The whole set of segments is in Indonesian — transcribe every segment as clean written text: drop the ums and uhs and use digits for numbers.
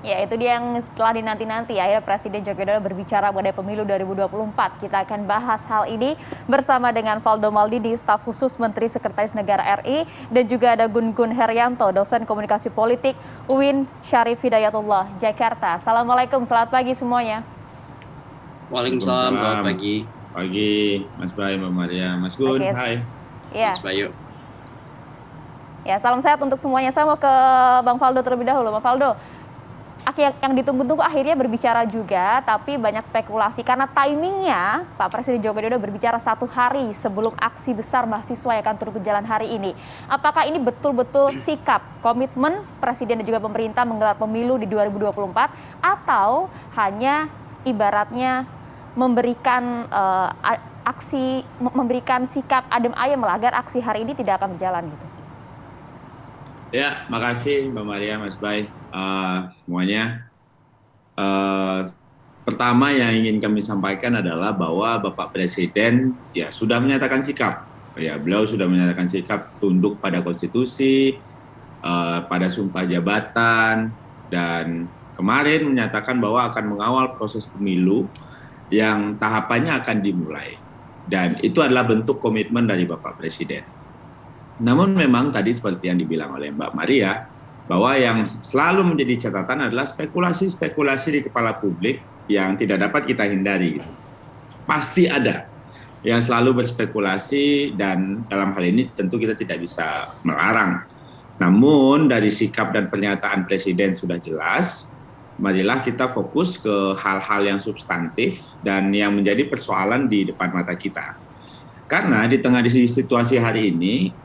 Ya, itu dia yang telah dinanti-nanti. Akhirnya Presiden Joko Widodo berbicara mengenai pemilu 2024. Kita akan bahas hal ini bersama dengan Valdo Maldini, staf khusus Menteri Sekretaris Negara RI, dan juga ada Gun Gun Herianto, dosen komunikasi politik UIN Syarif Hidayatullah, Jakarta. Assalamualaikum, selamat pagi semuanya. Waalaikumsalam, selamat Waalaikumsalam. pagi, Pagi, Mas Bay, Mbak Maria, Mas Gun, Oke, hai. ya, Mas Bayu. ya, salam sehat untuk semuanya. Saya mau ke Bang Valdo terlebih dahulu. Bang Valdo, yang ditunggu-tunggu akhirnya berbicara juga, tapi banyak spekulasi karena timingnya Pak Presiden Joko Widodo berbicara 1 hari sebelum aksi besar mahasiswa yang akan turun ke jalan hari ini. Apakah ini betul-betul sikap, komitmen Presiden dan juga pemerintah menggelar pemilu di 2024 atau hanya ibaratnya memberikan memberikan sikap adem ayem agar aksi hari ini tidak akan berjalan gitu? Ya, makasih Mbak Maria, Mas Bay, semuanya. Pertama yang ingin kami sampaikan adalah bahwa Bapak Presiden ya sudah menyatakan sikap. Ya, beliau sudah menyatakan sikap tunduk pada konstitusi, pada sumpah jabatan, dan kemarin menyatakan bahwa akan mengawal proses pemilu yang tahapannya akan dimulai. Dan itu adalah bentuk komitmen dari Bapak Presiden. Namun memang tadi seperti yang dibilang oleh Mbak Maria, bahwa yang selalu menjadi catatan adalah spekulasi-spekulasi di kepala publik yang tidak dapat kita hindari. Pasti ada yang selalu berspekulasi dan dalam hal ini tentu kita tidak bisa melarang. Namun dari sikap dan pernyataan Presiden sudah jelas, marilah kita fokus ke hal-hal yang substantif dan yang menjadi persoalan di depan mata kita. Karena di tengah situasi hari ini,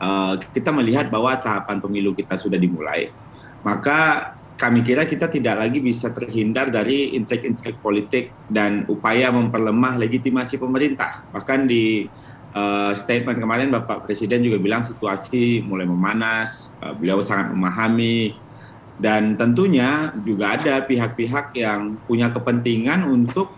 kita melihat bahwa tahapan pemilu kita sudah dimulai, maka kami kira kita tidak lagi bisa terhindar dari intrik-intrik politik dan upaya memperlemah legitimasi pemerintah. Bahkan di statement kemarin Bapak Presiden juga bilang situasi mulai memanas, beliau sangat memahami, dan tentunya juga ada pihak-pihak yang punya kepentingan untuk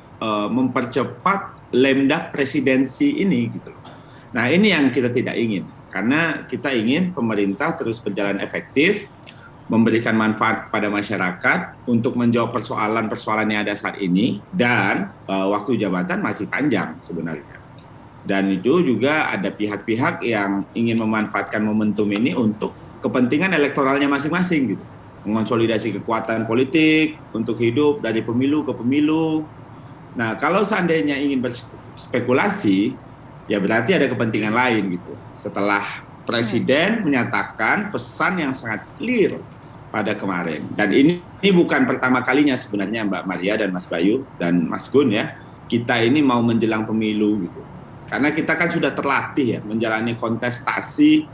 mempercepat lemdak presidensi ini gitu loh. Nah, ini yang kita tidak ingin, karena kita ingin pemerintah terus berjalan efektif, memberikan manfaat kepada masyarakat untuk menjawab persoalan-persoalan yang ada saat ini, dan waktu jabatan masih panjang sebenarnya. Dan itu juga ada pihak-pihak yang ingin memanfaatkan momentum ini untuk kepentingan elektoralnya masing-masing, gitu. Mengonsolidasi kekuatan politik untuk hidup dari pemilu ke pemilu. Nah, kalau seandainya ingin berspekulasi, ya berarti ada kepentingan lain gitu. Setelah Presiden menyatakan pesan yang sangat clear pada kemarin. Dan ini bukan pertama kalinya sebenarnya Mbak Maria dan Mas Bayu dan Mas Gun ya. Kita ini mau menjelang pemilu gitu. Karena kita kan sudah terlatih ya menjalani kontestasi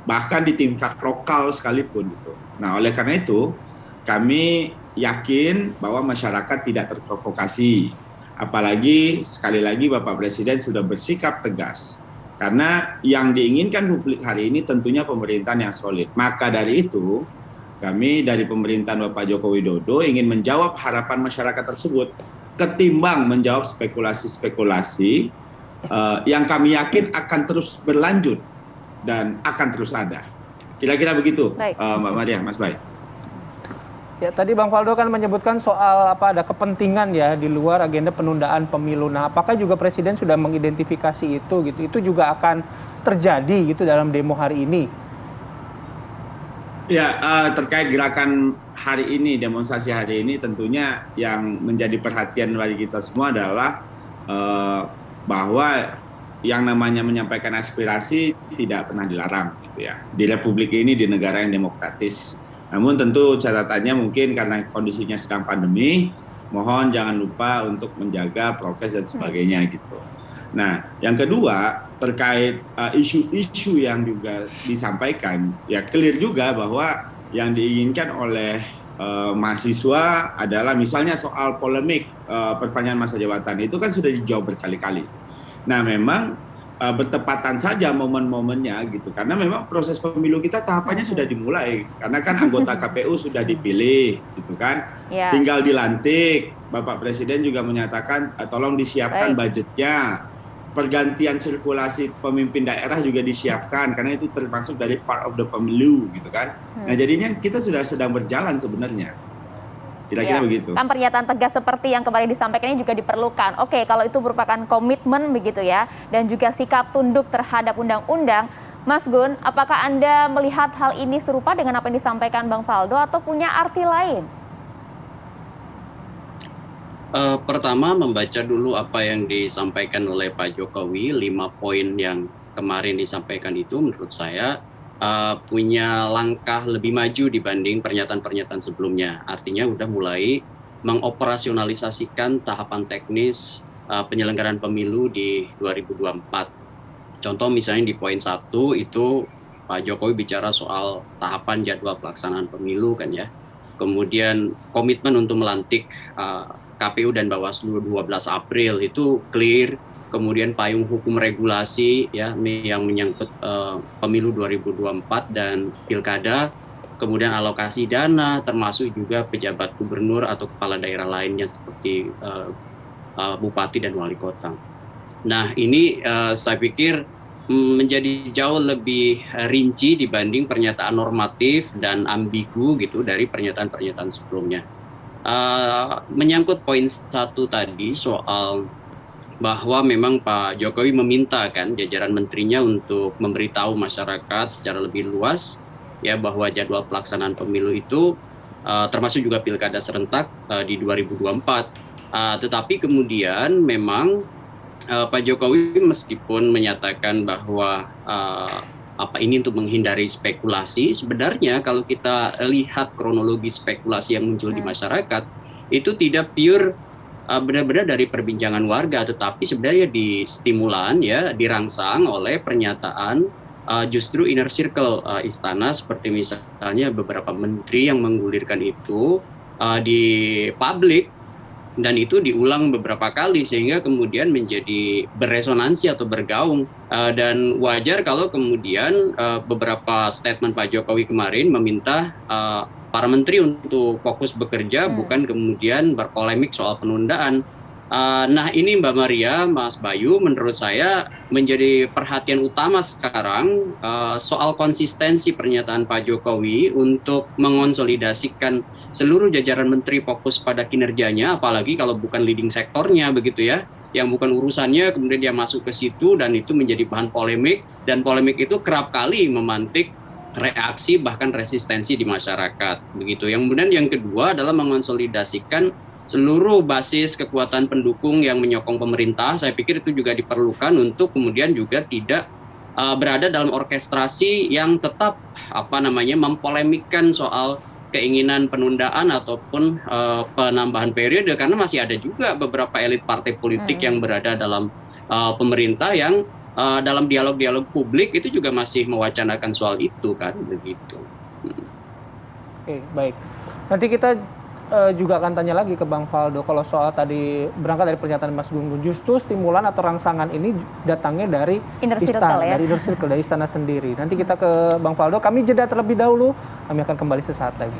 bahkan di tingkat lokal sekalipun gitu. Nah, oleh karena itu kami yakin bahwa masyarakat tidak terprovokasi. Apalagi sekali lagi Bapak Presiden sudah bersikap tegas. Karena yang diinginkan publik hari ini tentunya pemerintahan yang solid. Maka dari itu kami dari pemerintahan Bapak Joko Widodo ingin menjawab harapan masyarakat tersebut ketimbang menjawab spekulasi-spekulasi yang kami yakin akan terus berlanjut dan akan terus ada. Kira-kira begitu, Mbak Maria, Mas Bay. Ya, tadi Bang Valdo kan menyebutkan soal ada kepentingan ya di luar agenda penundaan pemilu. Nah, apakah juga Presiden sudah mengidentifikasi itu gitu? Itu juga akan terjadi gitu dalam demo hari ini? Ya, terkait gerakan hari ini, demonstrasi hari ini tentunya yang menjadi perhatian bagi kita semua adalah bahwa yang namanya menyampaikan aspirasi tidak pernah dilarang gitu ya. Di Republik ini, di negara yang demokratis. Namun tentu catatannya mungkin karena kondisinya sedang pandemi, mohon jangan lupa untuk menjaga prokes dan sebagainya gitu. Nah, yang kedua terkait isu-isu yang juga disampaikan, ya clear juga bahwa yang diinginkan oleh mahasiswa adalah misalnya soal polemik perpanjangan masa jabatan, itu kan sudah dijawab berkali-kali. Nah, memang bertepatan saja momen-momennya gitu, karena memang proses pemilu kita tahapannya sudah dimulai, karena kan anggota KPU sudah dipilih gitu kan, tinggal dilantik. Bapak Presiden juga menyatakan tolong disiapkan budgetnya, pergantian sirkulasi pemimpin daerah juga disiapkan, karena itu termasuk dari part of the pemilu gitu kan. Nah, jadinya kita sudah sedang berjalan sebenarnya. Kira-kira Ya, begitu. kan pernyataan tegas seperti yang kemarin disampaikan ini juga diperlukan. Oke, kalau itu merupakan komitmen begitu ya, dan juga sikap tunduk terhadap undang-undang, Mas Gun, apakah Anda melihat hal ini serupa dengan apa yang disampaikan Bang Faldo atau punya arti lain? Pertama, membaca dulu apa yang disampaikan oleh Pak Jokowi, 5 poin yang kemarin disampaikan itu menurut saya punya langkah lebih maju dibanding pernyataan-pernyataan sebelumnya. Artinya udah mulai mengoperasionalisasikan tahapan teknis penyelenggaraan pemilu di 2024. Contoh misalnya di poin 1 itu Pak Jokowi bicara soal tahapan jadwal pelaksanaan pemilu kan ya. Kemudian komitmen untuk melantik KPU dan Bawaslu 12 April itu clear. Kemudian payung hukum regulasi ya yang menyangkut pemilu 2024 dan pilkada, kemudian alokasi dana termasuk juga pejabat gubernur atau kepala daerah lainnya seperti bupati dan wali kota. Nah, ini saya pikir menjadi jauh lebih rinci dibanding pernyataan normatif dan ambigu gitu dari pernyataan-pernyataan sebelumnya. Menyangkut poin 1 tadi soal bahwa memang Pak Jokowi meminta kan jajaran menterinya untuk memberitahu masyarakat secara lebih luas ya bahwa jadwal pelaksanaan pemilu itu termasuk juga pilkada serentak di 2024. Tetapi kemudian memang Pak Jokowi meskipun menyatakan bahwa ini untuk menghindari spekulasi, sebenarnya kalau kita lihat kronologi spekulasi yang muncul di masyarakat itu tidak pure benar-benar dari perbincangan warga, tetapi sebenarnya distimulan ya dirangsang oleh pernyataan justru inner circle istana seperti misalnya beberapa menteri yang menggulirkan itu di publik dan itu diulang beberapa kali sehingga kemudian menjadi beresonansi atau bergaung dan wajar kalau kemudian beberapa statement Pak Jokowi kemarin meminta para menteri untuk fokus bekerja bukan kemudian berpolemik soal penundaan. Nah ini Mbak Maria, Mas Bayu, menurut saya menjadi perhatian utama sekarang soal konsistensi pernyataan Pak Jokowi untuk mengonsolidasikan seluruh jajaran menteri fokus pada kinerjanya, apalagi kalau bukan leading sektornya begitu ya, yang bukan urusannya kemudian dia masuk ke situ dan itu menjadi bahan polemik dan polemik itu kerap kali memantik reaksi bahkan resistensi di masyarakat begitu. Yang kemudian yang kedua adalah mengonsolidasikan seluruh basis kekuatan pendukung yang menyokong pemerintah. Saya pikir itu juga diperlukan untuk kemudian juga tidak berada dalam orkestrasi yang tetap mempolemikkan soal keinginan penundaan ataupun penambahan periode karena masih ada juga beberapa elit partai politik yang berada dalam pemerintah yang dalam dialog-dialog publik itu juga masih mewacanakan soal itu kan begitu. Oke, baik. Nanti kita juga akan tanya lagi ke Bang Faldo kalau soal tadi berangkat dari pernyataan Mas Gun-Gun, justru stimulan atau rangsangan ini datangnya dari istana, dari inner circle, dari istana sendiri. Nanti kita ke Bang Faldo, kami jeda terlebih dahulu, kami akan kembali sesaat lagi.